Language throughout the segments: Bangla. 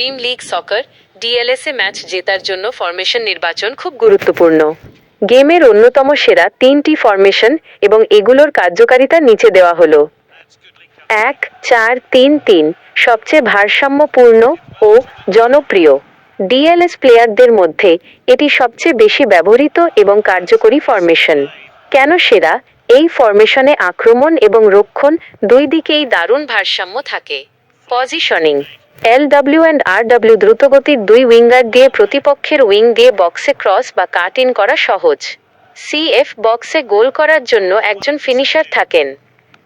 ড্রিম লিগ সকার ডিএলএসএ ম্যাচ জেতার জন্য ফরমেশন নির্বাচন খুব গুরুত্বপূর্ণ। গেমের অন্যতম সেরা 3টি ফরমেশন এবং এগুলোর কার্যকারিতা নিচে দেওয়া হলো। 1-4-3-3 সবচেয়ে ভারসাম্যপূর্ণ ও জনপ্রিয়। ডিএলএস প্লেয়ারদের মধ্যে এটি সবচেয়ে বেশি ব্যবহৃত এবং কার্যকরী ফরমেশন। কেন সেরা? এই ফরমেশনে আক্রমণ এবং রক্ষণ দুই দিকেই দারুণ ভারসাম্য থাকে। পজিশনিং LW অ্যান্ড RW দ্রুতগতির দুই উইঙ্গার দিয়ে প্রতিপক্ষের উইং দিয়ে বক্সে ক্রস বা কাট ইন করা সহজ। CF বক্সে গোল করার জন্য একজন ফিনিশার থাকেন।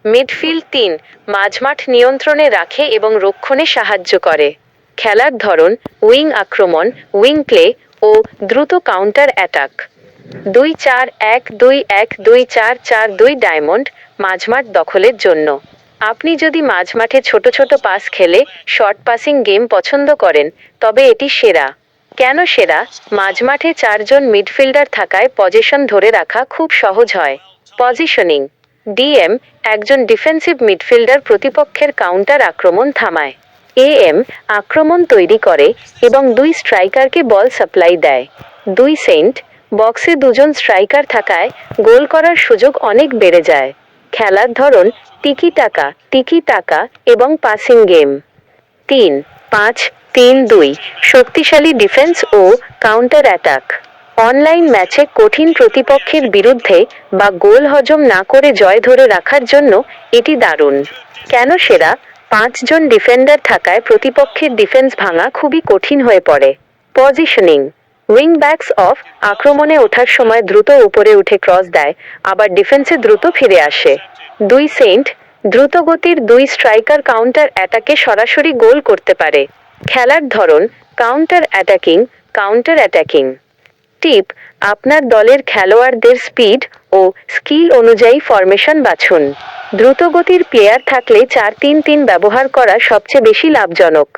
মিডফিল্ড 3 মাঝমাঠ নিয়ন্ত্রণে রাখে এবং রক্ষণে সাহায্য করে। খেলার ধরন উইং আক্রমণ, উইং প্লে ও দ্রুত কাউন্টার অ্যাটাক। 2-4-1-2-1-2-4-4-2 ডায়মন্ড মাঝমাঠ দখলের জন্য। আপনি যদি মাঝমাঠে ছোট ছোট পাস খেলে শর্ট পাসিং গেম পছন্দ করেন তবে এটি সেরা। কেন সেরা? মাঝমাঠে 4 জন মিডফিল্ডার থাকায় পজিশন ধরে রাখা খুব সহজ হয়। পজিশনিং DM একজন ডিফেন্সিভ মিডফিল্ডার প্রতিপক্ষের কাউন্টার আক্রমণ থামায়। AM আক্রমণ তৈরি করে এবং 2 স্ট্রাইকারকে বল সাপ্লাই দেয়। 2 সেন্ট বক্সে 2 জন স্ট্রাইকার থাকায় গোল করার সুযোগ অনেক বেড়ে যায়। খেলার ধরন টিকি টাকা এবং পাসিং গেম। 3-5-3-2 শক্তিশালী ডিফেন্স ও কাউন্টার অ্যাটাক। অনলাইন ম্যাচে কঠিন প্রতিপক্ষের বিরুদ্ধে বা গোল হজম না করে জয় ধরে রাখার জন্য এটি দারুণ। কেন সেরা? 5 জন ডিফেন্ডার থাকায় প্রতিপক্ষের ডিফেন্স ভাঙা খুবই কঠিন হয়ে পড়ে। পজিশনিং উইং ব্যাকস অফ আক্রমণে ওঠার সময় দ্রুত উপরে উঠে ক্রস দেয়, আবার ডিফেন্সে দ্রুত ফিরে আসে। 2 সেন্ট দ্রুতগতির 2 স্ট্রাইকার কাউন্টার অ্যাটাকে সরাসরি গোল করতে পারে। খেলার ধরন কাউন্টার অ্যাটাকিং। টিপ আপনার দলের খেলোয়াড়দের স্পিড ও স্কিল অনুযায়ী ফরমেশন বাছুন। দ্রুতগতির প্লেয়ার থাকলে 4-3-3 ব্যবহার করা সবচেয়ে বেশি লাভজনক।